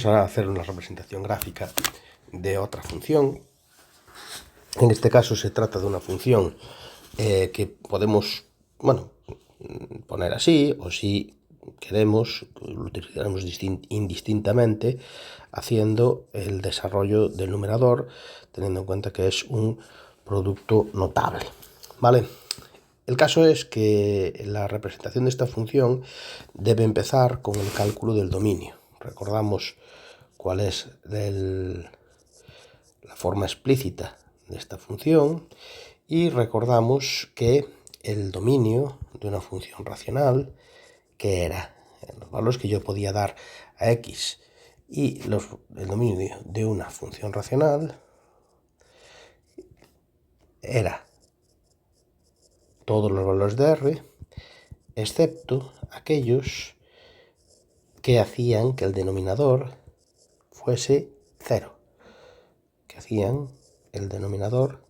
Vamos a hacer una representación gráfica de otra función. En este caso se trata de una función que podemos, poner así, o si queremos, lo utilizaremos indistintamente, haciendo el desarrollo del numerador, teniendo en cuenta que es un producto notable, ¿vale? El caso es que la representación de esta función debe empezar con el cálculo del dominio. Recordamos cuál es la forma explícita de esta función y recordamos que el dominio de una función racional, que era los valores que yo podía dar a x, y el dominio de una función racional era todos los valores de r, excepto aquellos que hacían que el denominador fuese 0, que hacían el denominador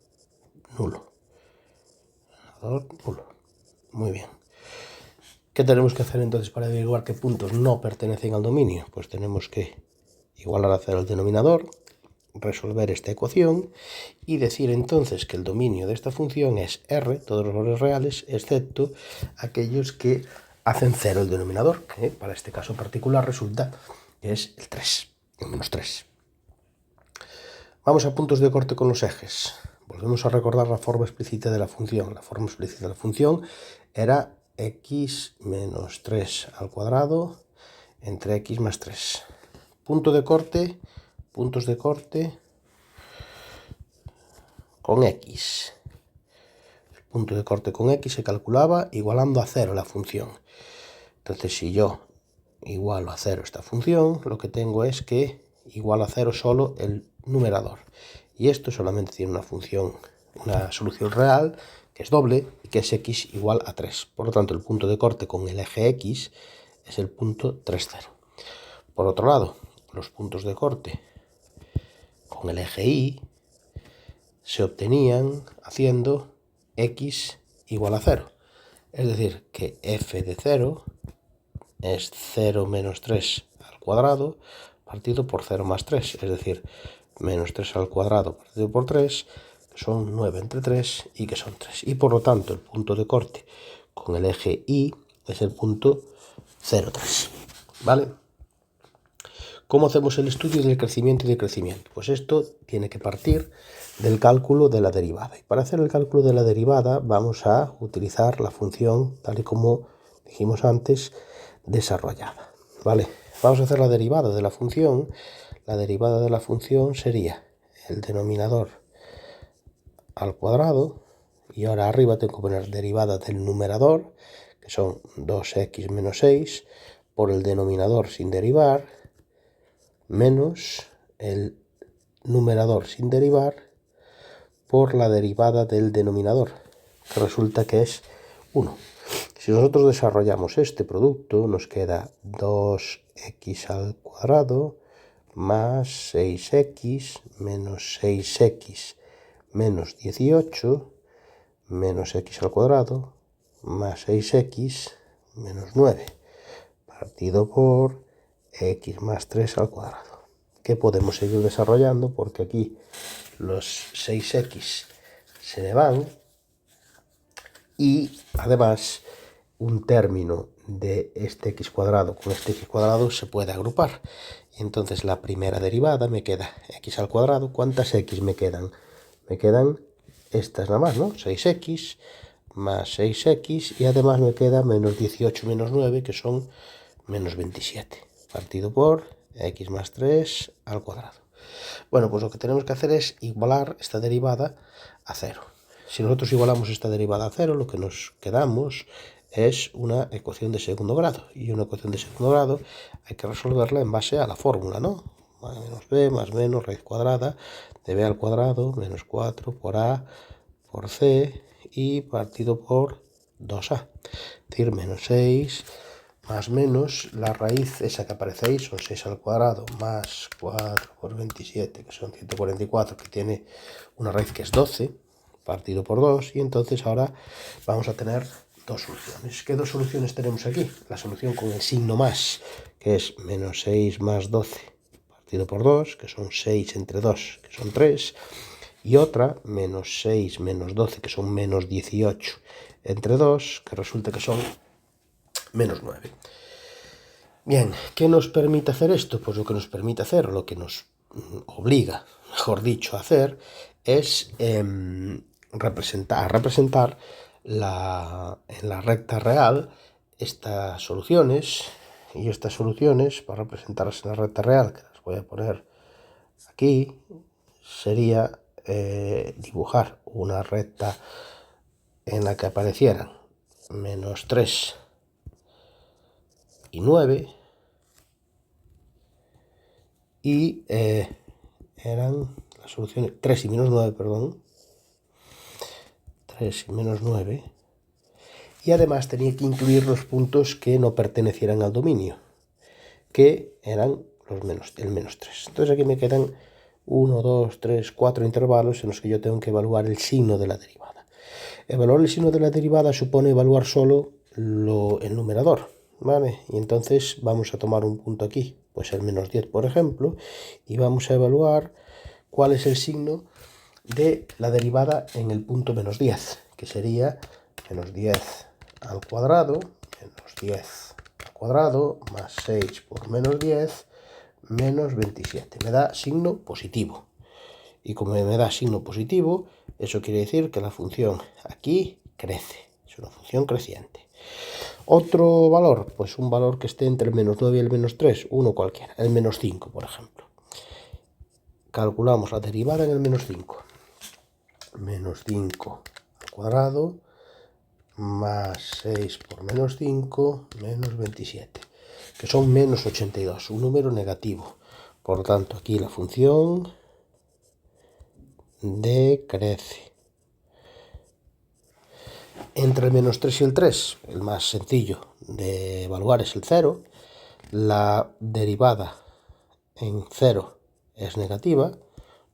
nulo. Muy bien. ¿Qué tenemos que hacer entonces para averiguar qué puntos no pertenecen al dominio? Pues tenemos que igualar a 0 el denominador, resolver esta ecuación y decir entonces que el dominio de esta función es r, todos los valores reales, excepto aquellos que hacen 0 el denominador, que para este caso particular resulta que es el 3, el menos 3. Vamos a puntos de corte con los ejes. Volvemos a recordar la forma explícita de la función. La forma explícita de la función era x menos 3 al cuadrado entre x más 3. Puntos de corte con x. El punto de corte con x se calculaba igualando a 0 la función. Entonces, si yo igualo a 0 esta función, lo que tengo es que igualo a 0 solo el numerador. Y esto solamente tiene una solución real, que es doble, y que es x igual a 3. Por lo tanto, el punto de corte con el eje x es el punto 3, 0. Por otro lado, los puntos de corte con el eje y se obtenían haciendo x igual a 0. Es decir, que f de 0 es 0 menos 3 al cuadrado partido por 0 más 3. Es decir, menos 3 al cuadrado partido por 3, que son 9 entre 3 y que son 3. Y por lo tanto, el punto de corte con el eje y es el punto 0, 3. ¿Vale? ¿Cómo hacemos el estudio del crecimiento y decrecimiento? Pues esto tiene que partir del cálculo de la derivada. Y para hacer el cálculo de la derivada vamos a utilizar la función, tal y como dijimos antes, desarrollada. ¿Vale? Vamos a hacer la derivada de la función. La derivada de la función sería el denominador al cuadrado, y ahora arriba tengo que poner derivada del numerador, que son 2x menos 6, por el denominador sin derivar, menos el numerador sin derivar por la derivada del denominador, que resulta que es 1. Si nosotros desarrollamos este producto, nos queda 2x al cuadrado más 6x menos 6x menos 18 menos x al cuadrado más 6x menos 9 partido por x más 3 al cuadrado, que podemos seguir desarrollando porque aquí los 6x se me van y además un término de este x cuadrado con este x cuadrado se puede agrupar. Entonces la primera derivada me queda x al cuadrado. ¿Cuántas x me quedan? Me quedan estas nada más, ¿no? 6x más 6x y además me queda menos 18 menos 9, que son menos 27, partido por x más 3 al cuadrado. Bueno, pues lo que tenemos que hacer es igualar esta derivada a 0. Si nosotros igualamos esta derivada a 0, lo que nos quedamos es una ecuación de segundo grado. Y una ecuación de segundo grado hay que resolverla en base a la fórmula, ¿no? A menos b más menos raíz cuadrada de b al cuadrado menos 4 por a por c y partido por 2a. Es decir, menos 6 más menos la raíz esa que aparece ahí, son 6 al cuadrado más 4 por 27, que son 144, que tiene una raíz que es 12, partido por 2, y entonces ahora vamos a tener dos soluciones. ¿Qué dos soluciones tenemos aquí? La solución con el signo más, que es menos 6 más 12 partido por 2, que son 6 entre 2, que son 3, y otra, menos 6 menos 12, que son menos 18 entre 2, que resulta que son menos 9. Bien, ¿qué nos permite hacer esto? Pues lo que nos permite hacer, lo que nos obliga, mejor dicho, a hacer, es representar en la recta real estas soluciones, y estas soluciones, para representarlas en la recta real, que las voy a poner aquí, sería dibujar una recta en la que aparecieran menos 3 y 9, y eran las soluciones 3 y menos 9, perdón, 3 y menos 9, y además tenía que incluir los puntos que no pertenecieran al dominio, que eran el menos 3. Entonces aquí me quedan 1, 2, 3, 4 intervalos en los que yo tengo que evaluar el signo de la derivada. Evaluar el signo de la derivada supone evaluar solo el numerador, ¿vale? Y entonces vamos a tomar un punto aquí, pues el menos 10, por ejemplo, y vamos a evaluar cuál es el signo de la derivada en el punto menos 10, que sería menos 10 al cuadrado, menos 10 al cuadrado, más 6 por menos 10, menos 27. Me da signo positivo. Y como me da signo positivo, eso quiere decir que la función aquí crece. Es una función creciente. Otro valor, pues un valor que esté entre el menos 9 y el menos 3, uno cualquiera, el menos 5, por ejemplo. Calculamos la derivada en el menos 5. Menos 5 al cuadrado, más 6 por menos 5, menos 27, que son menos 82, un número negativo. Por lo tanto, aquí la función decrece. Entre el menos 3 y el 3, el más sencillo de evaluar es el 0. La derivada en 0 es negativa.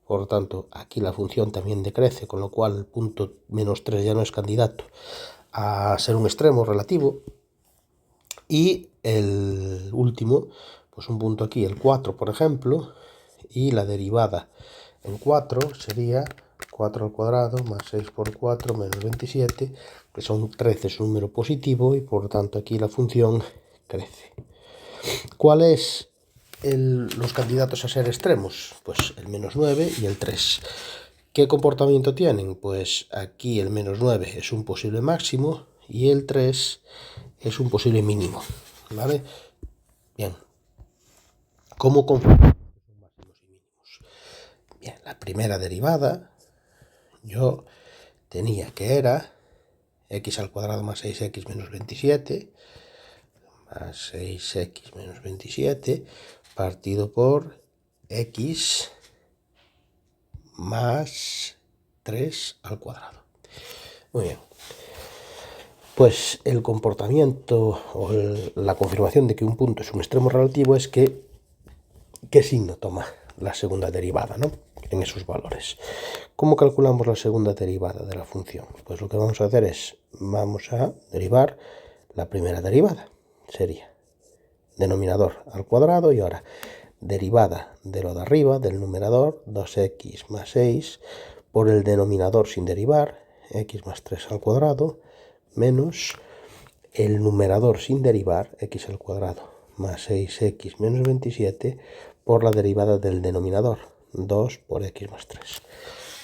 Por lo tanto, aquí la función también decrece, con lo cual el punto menos 3 ya no es candidato a ser un extremo relativo. Y el último, pues un punto aquí, el 4, por ejemplo, y la derivada en 4 sería 4 al cuadrado más 6 por 4 menos 27, que son 13, es un número positivo, y por lo tanto aquí la función crece. ¿Cuáles los candidatos a ser extremos? Pues el menos 9 y el 3. ¿Qué comportamiento tienen? Pues aquí el menos 9 es un posible máximo y el 3 es un posible mínimo, ¿vale? Bien. ¿Cómo confirmamos que son máximos y mínimos? Bien, la primera derivada yo tenía que era x al cuadrado más 6x menos 27, más 6x menos 27, partido por x más 3 al cuadrado. Muy bien. Pues el comportamiento o la confirmación de que un punto es un extremo relativo es que qué signo toma la segunda derivada, ¿no? En esos valores. ¿Cómo calculamos la segunda derivada de la función? Pues lo que vamos a hacer es, vamos a derivar la primera derivada. Sería denominador al cuadrado, y ahora derivada de lo de arriba, del numerador, 2x más 6, por el denominador sin derivar, x más 3 al cuadrado, menos el numerador sin derivar, x al cuadrado más 6x menos 27, por la derivada del denominador, 2 por x más 3.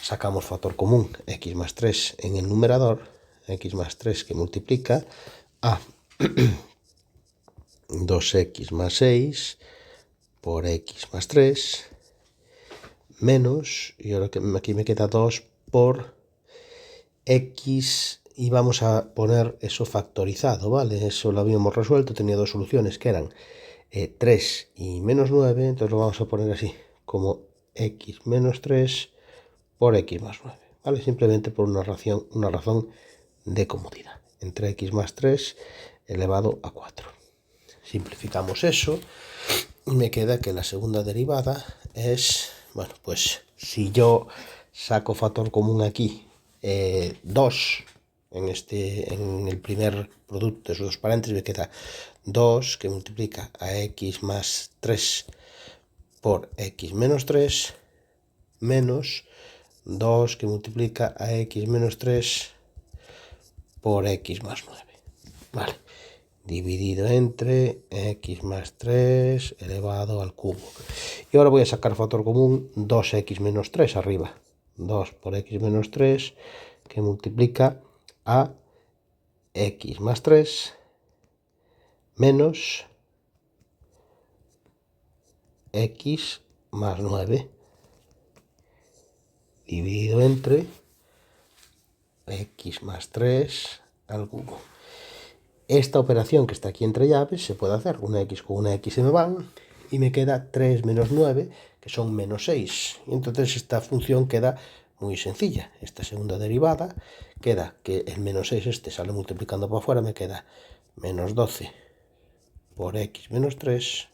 Sacamos factor común, x más 3 en el numerador, x más 3 que multiplica a 2x más 6 por x más 3, menos, y ahora aquí me queda 2 por x, y vamos a poner eso factorizado, ¿vale? Eso lo habíamos resuelto, tenía dos soluciones que eran 3 y menos 9, entonces lo vamos a poner así, como x menos 3 por x más 9, ¿vale? Simplemente por una razón de comodidad, entre x más 3 elevado a 4. Simplificamos eso y me queda que la segunda derivada es, bueno, pues si yo saco factor común aquí, 2 en el primer producto de esos dos paréntesis, me queda 2 que multiplica a x más 3 por x menos 3 menos 2 que multiplica a x menos 3 por x más 9. Vale. Dividido entre x más 3 elevado al cubo. Y ahora voy a sacar factor común 2x menos 3 arriba. 2 por x menos 3 que multiplica a x más 3 menos x más 9 dividido entre x más 3 al cubo. Esta operación que está aquí entre llaves se puede hacer. Una x con una x se me van y me queda 3 menos 9, que son menos 6. Y entonces esta función queda muy sencilla. Esta segunda derivada queda que el menos 6 este sale multiplicando para afuera, me queda menos 12 por x menos 3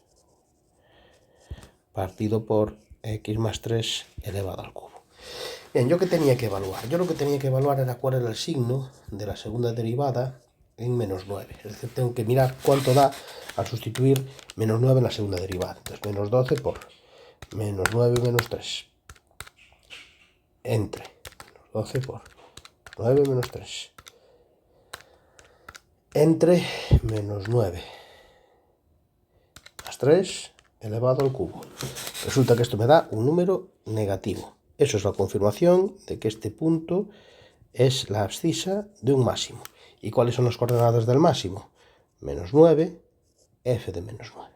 partido por x más 3 elevado al cubo. Bien, ¿yo qué tenía que evaluar? Yo lo que tenía que evaluar era cuál era el signo de la segunda derivada en menos 9. Es decir, tengo que mirar cuánto da al sustituir menos 9 en la segunda derivada. Entonces, menos 12 por menos 9 menos 3. Entre menos 12 por 9 menos 3. Entre menos 9 más 3 elevado al cubo. Resulta que esto me da un número negativo. Eso es la confirmación de que este punto es la abscisa de un máximo. ¿Y cuáles son las coordenadas del máximo? Menos 9, f de menos 9.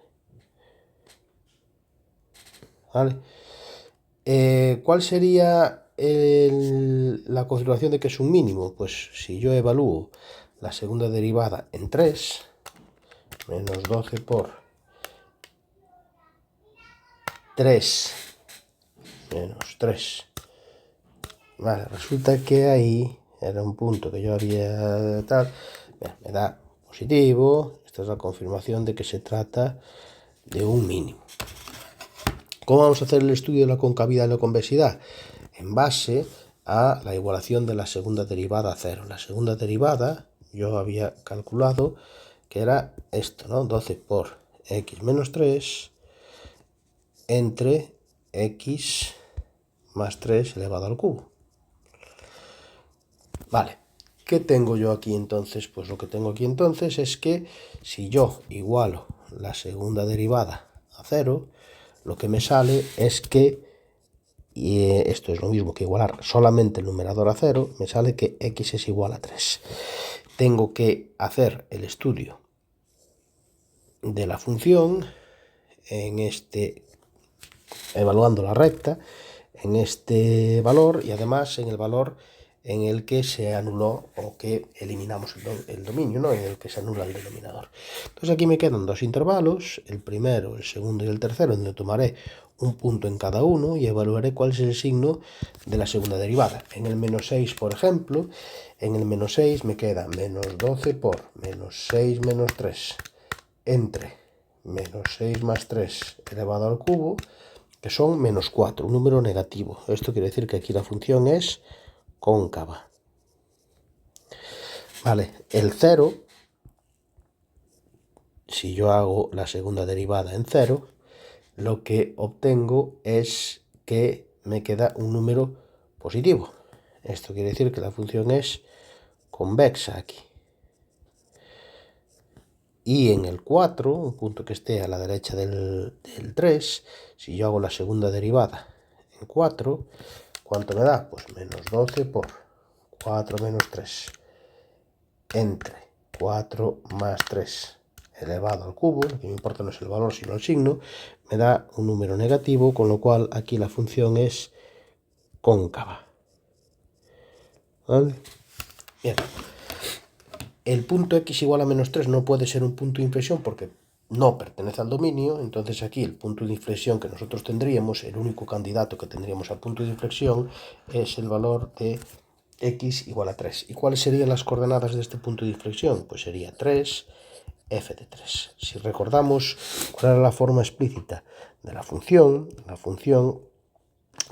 ¿Vale? ¿Cuál sería la confirmación de que es un mínimo? Pues si yo evalúo la segunda derivada en 3, menos 12 por 3 menos 3. Vale, resulta que ahí era un punto que yo había tal, me da positivo. Esta es la confirmación de que se trata de un mínimo. ¿Cómo vamos a hacer el estudio de la concavidad y la convexidad? En base a la igualación de la segunda derivada a 0. La segunda derivada yo había calculado que era esto, ¿no? 12 por x menos 3 entre x más 3 elevado al cubo. Vale, ¿qué tengo yo aquí entonces? Pues lo que tengo aquí entonces es que si yo igualo la segunda derivada a 0, lo que me sale es que, y esto es lo mismo que igualar solamente el numerador a 0, me sale que x es igual a 3. Tengo que hacer el estudio de la función en evaluando la recta en este valor y además en el valor en el que se anuló o que eliminamos el dominio, ¿no? En el que se anula el denominador. Entonces aquí me quedan dos intervalos, el primero, el segundo y el tercero, donde tomaré un punto en cada uno y evaluaré cuál es el signo de la segunda derivada. En el menos 6, por ejemplo, en el menos 6 me queda menos 12 por menos 6 menos 3 entre menos 6 más 3 elevado al cubo, que son menos 4, un número negativo. Esto quiere decir que aquí la función es cóncava. Vale, el 0, si yo hago la segunda derivada en 0, lo que obtengo es que me queda un número positivo. Esto quiere decir que la función es convexa aquí. Y en el 4, un punto que esté a la derecha del 3, si yo hago la segunda derivada en 4, ¿cuánto me da? Pues menos 12 por 4 menos 3 entre 4 más 3 elevado al cubo, lo que me importa no es el valor sino el signo, me da un número negativo, con lo cual aquí la función es cóncava. ¿Vale? Bien. El punto x igual a menos 3 no puede ser un punto de inflexión porque no pertenece al dominio, entonces aquí el punto de inflexión que nosotros tendríamos, el único candidato que tendríamos al punto de inflexión es el valor de x igual a 3. ¿Y cuáles serían las coordenadas de este punto de inflexión? Pues sería 3, f de 3. Si recordamos cuál era la forma explícita de la función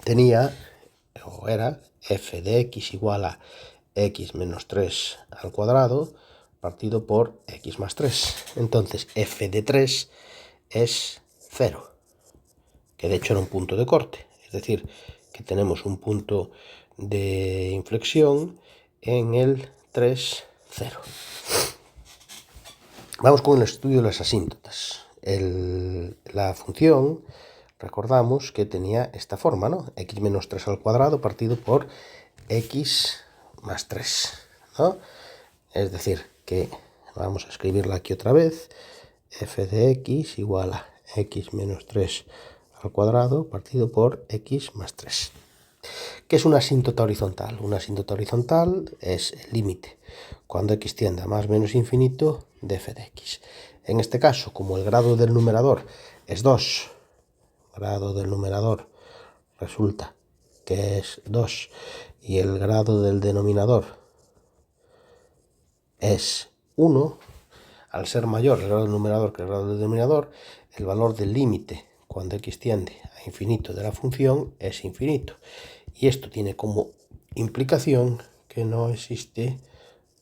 tenía, o era, f de x igual a x menos 3 al cuadrado partido por x más 3. Entonces f de 3 es 0, que que de hecho era un punto de corte, es decir, que tenemos un punto de inflexión en el 3, 0. Vamos con el estudio de las asíntotas. La función, recordamos que tenía esta forma, ¿no? X menos 3 al cuadrado partido por X más 3, ¿no? Es decir, que vamos a escribirla aquí otra vez. F de X igual a X menos 3 al cuadrado partido por X más 3. ¿Qué es una asíntota horizontal? Una asíntota horizontal es el límite cuando x tiende a más o menos infinito de f de x. En este caso, como el grado del numerador es 2, grado del numerador resulta que es 2 y el grado del denominador es 1, al ser mayor el grado del numerador que el grado del denominador, el valor del límite cuando x tiende a infinito de la función es infinito. Y esto tiene como implicación que no existe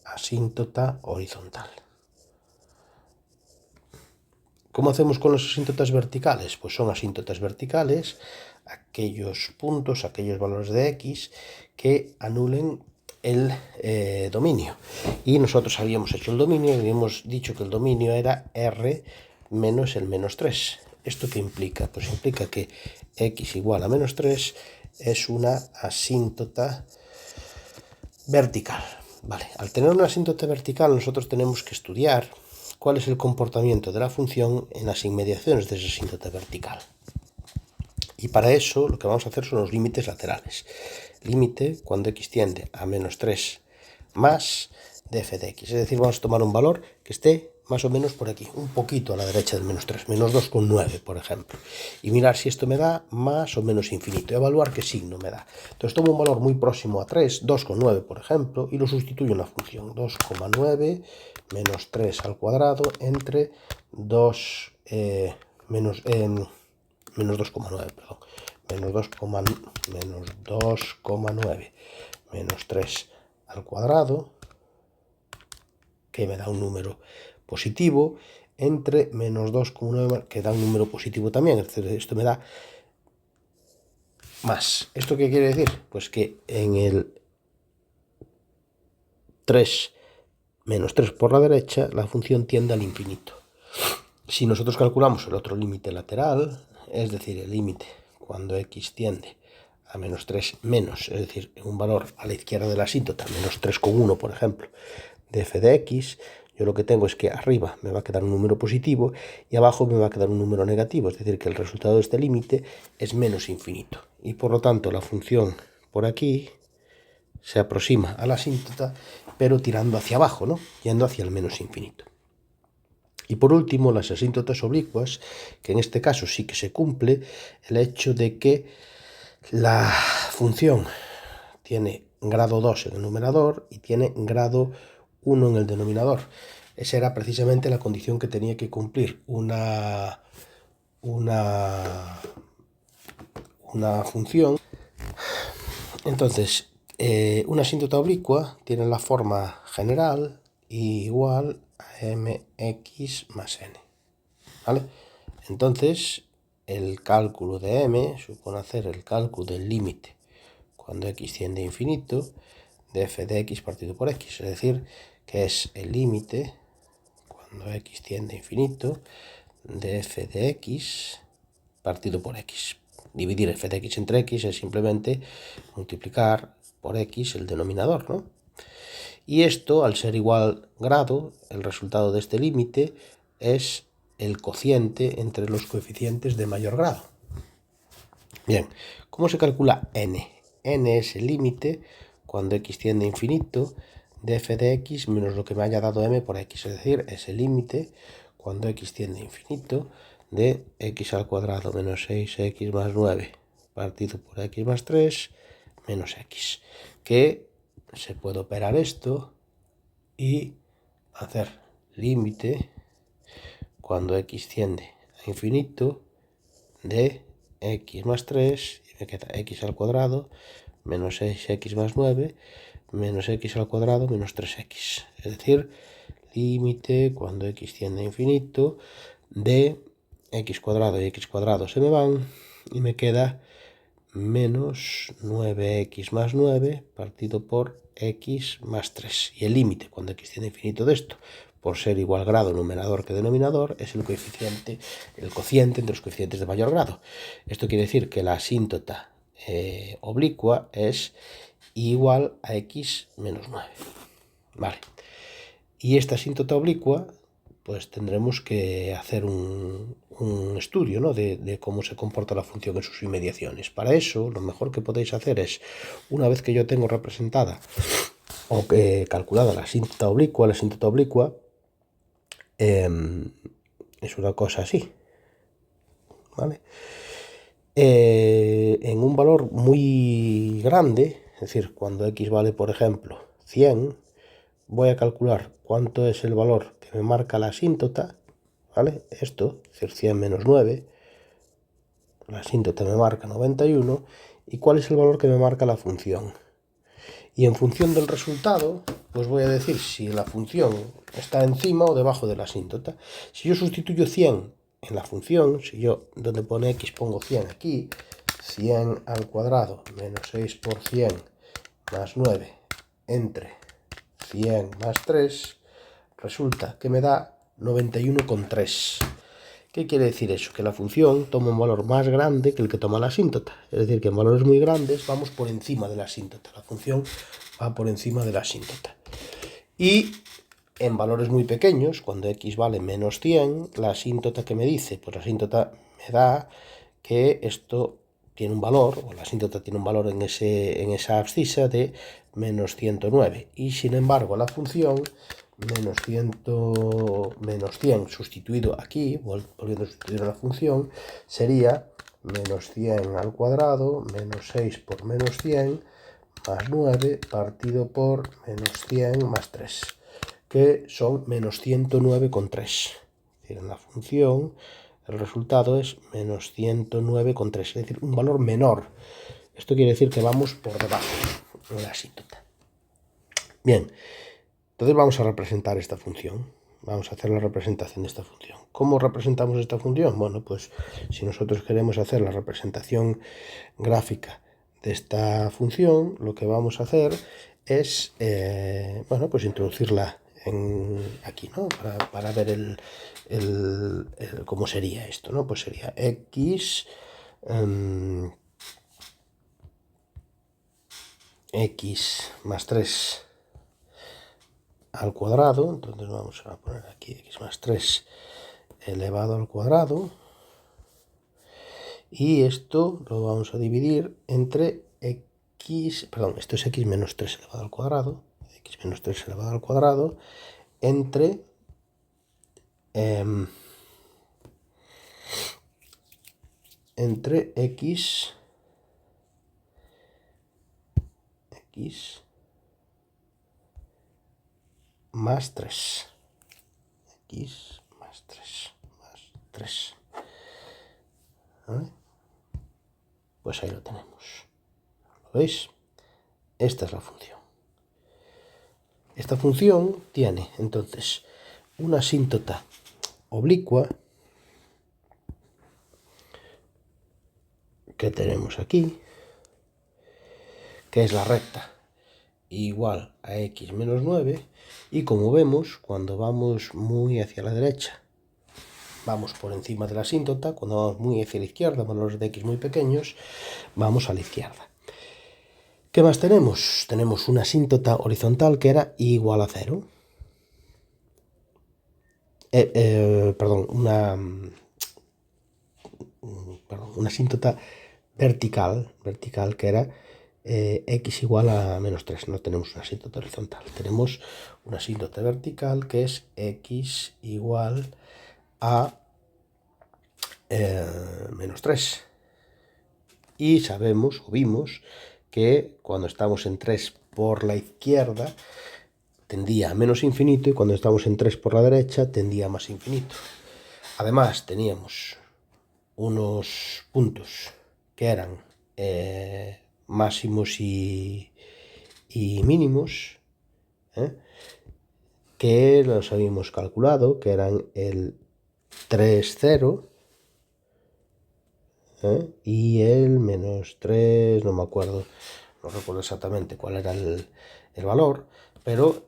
asíntota horizontal. ¿Cómo hacemos con las asíntotas verticales? Pues son asíntotas verticales aquellos puntos, aquellos valores de x que anulen el dominio. Y nosotros habíamos hecho el dominio y habíamos dicho que el dominio era r menos el menos 3. ¿Esto qué implica? Pues implica que x igual a menos 3 es una asíntota vertical. Vale, al tener una asíntota vertical nosotros tenemos que estudiar cuál es el comportamiento de la función en las inmediaciones de esa asíntota vertical. Y para eso lo que vamos a hacer son los límites laterales. Límite cuando x tiende a menos 3 más de f de x. Es decir, vamos a tomar un valor que esté más o menos por aquí, un poquito a la derecha del menos 3, menos 2,9 por ejemplo. Y mirar si esto me da más o menos infinito, evaluar qué signo me da. Entonces tomo un valor muy próximo a 3, 2,9 por ejemplo, y lo sustituyo en la función 2,9 menos 3 al cuadrado entre 2 menos 2,9, perdón, menos 2,9 menos 3 al cuadrado, que me da un número positivo, entre menos 2,9, que da un número positivo también. Es decir, esto me da más. ¿Esto qué quiere decir? Pues que en el 3 menos 3 por la derecha, la función tiende al infinito. Si nosotros calculamos el otro límite lateral, es decir, el límite cuando x tiende a menos 3 menos, es decir, un valor a la izquierda de la asíntota, menos 3,1 por ejemplo, de f de x, yo lo que tengo es que arriba me va a quedar un número positivo y abajo me va a quedar un número negativo, es decir, que el resultado de este límite es menos infinito. Y por lo tanto la función por aquí se aproxima a la asíntota, pero tirando hacia abajo, ¿no? Yendo hacia el menos infinito. Y por último, las asíntotas oblicuas, que en este caso sí que se cumple el hecho de que la función tiene grado 2 en el numerador y tiene grado 1 en el denominador. Esa era precisamente la condición que tenía que cumplir una función. Entonces, una asíntota oblicua tiene la forma general igual a mx más n. ¿Vale? Entonces, el cálculo de m supone hacer el cálculo del límite cuando x tiende a infinito de f de x partido por x, es decir, que es el límite cuando x tiende a infinito de f de x partido por x. Dividir f de x entre x es simplemente multiplicar por x el denominador, ¿no? Y esto, al ser igual grado, el resultado de este límite es el cociente entre los coeficientes de mayor grado. Bien, ¿cómo se calcula n? N es el límite cuando x tiende a infinito de f de x menos lo que me haya dado m por x, es decir, es el límite cuando x tiende a infinito de x al cuadrado menos 6x más 9 partido por x más 3 menos x, que se puede operar esto y hacer límite cuando x tiende a infinito de x más 3, y me queda x al cuadrado menos 6x más 9 menos x al cuadrado menos 3x. Es decir, límite cuando x tiende a infinito de x cuadrado y x cuadrado se me van y me queda menos 9x más 9 partido por x más 3. Y el límite, cuando x tiende a infinito de esto, por ser igual grado numerador que denominador, es el cociente entre los coeficientes de mayor grado. Esto quiere decir que la asíntota oblicua es igual a x menos 9. Vale. Y esta asíntota oblicua, pues tendremos que hacer un estudio, ¿no?, de cómo se comporta la función en sus inmediaciones. Para eso, lo mejor que podéis hacer es, una vez que yo tengo representada o calculada la asíntota oblicua es una cosa así, ¿vale? En un valor muy grande, es decir, cuando x vale, por ejemplo, 100, voy a calcular cuánto es el valor que me marca la asíntota, ¿vale? Esto, es decir, 100 menos 9, la asíntota me marca 91, y cuál es el valor que me marca la función. Y en función del resultado, pues voy a decir si la función está encima o debajo de la asíntota. Si yo sustituyo 100 en la función, si yo donde pone x pongo 100 aquí, 100 al cuadrado menos 6 por 100 más 9 entre 100 más 3, resulta que me da 91,3. ¿Qué quiere decir eso? Que la función toma un valor más grande que el que toma la asíntota. Es decir, que en valores muy grandes vamos por encima de la asíntota. La función va por encima de la asíntota. Y en valores muy pequeños, cuando x vale menos 100, la asíntota que me dice, pues la asíntota me da que esto tiene un valor, o la asíntota tiene un valor en esa abscisa de menos 109. Y sin embargo, la función menos 100 sustituido aquí, volviendo a sustituir a la función, sería menos 100 al cuadrado menos 6 por menos 100 más 9 partido por menos 100 más 3, que son menos 109,3. Es decir, en la función el resultado es menos 109,3, es decir, un valor menor. Esto quiere decir que vamos por debajo de la asíntota. Bien, entonces vamos a representar esta función. Vamos a hacer la representación de esta función. ¿Cómo representamos esta función? Bueno, pues si nosotros queremos hacer la representación gráfica de esta función, lo que vamos a hacer es, bueno, pues introducirla aquí, ¿no? Para ver cómo sería esto, ¿no? Pues sería x, x más 3 al cuadrado, entonces vamos a poner aquí x más 3 elevado al cuadrado, y esto lo vamos a dividir entre x, perdón, esto es x menos 3 elevado al cuadrado, x menos 3 elevado al cuadrado, entre x más 3. X más 3 más 3. ¿Vale? Pues ahí lo tenemos. ¿Lo veis? Esta es la función. Esta función tiene entonces una asíntota oblicua que tenemos aquí, que es la recta igual a x menos 9, y como vemos, cuando vamos muy hacia la derecha vamos por encima de la asíntota, cuando vamos muy hacia la izquierda, valores de x muy pequeños, vamos a la izquierda. ¿Qué más tenemos? Tenemos una asíntota horizontal que era igual a 0. Perdón, una asíntota vertical que era x igual a menos 3. No tenemos una asíntota horizontal. Tenemos una asíntota vertical que es x igual a menos 3. Y sabemos o vimos que cuando estamos en 3 por la izquierda tendía a menos infinito, y cuando estamos en 3 por la derecha tendía a más infinito. Además teníamos unos puntos que eran máximos y mínimos, que los habíamos calculado, que eran el 3, 0, y el menos 3, no me acuerdo, no recuerdo exactamente cuál era el valor, pero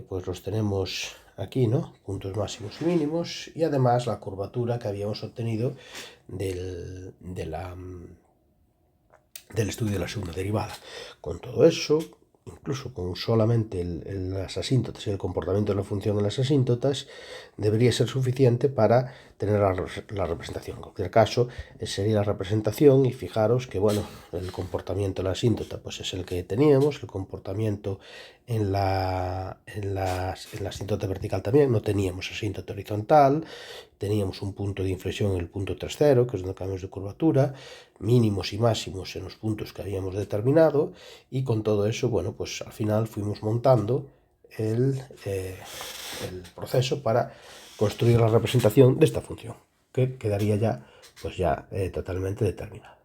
pues los tenemos aquí, ¿no? Puntos máximos y mínimos, y además la curvatura que habíamos obtenido del estudio de la segunda derivada. Con todo eso, incluso con solamente las asíntotas y el comportamiento de la función en las asíntotas, debería ser suficiente para tener la representación. En cualquier caso, sería la representación, y fijaros que, bueno, el comportamiento de la asíntota pues es el que teníamos, el comportamiento en la asíntota vertical también, no teníamos asíntota horizontal, teníamos un punto de inflexión en el punto 3,0, que es donde cambiamos de curvatura, mínimos y máximos en los puntos que habíamos determinado, y con todo eso, bueno, pues al final fuimos montando el proceso para construir la representación de esta función, que quedaría ya, pues ya totalmente determinada.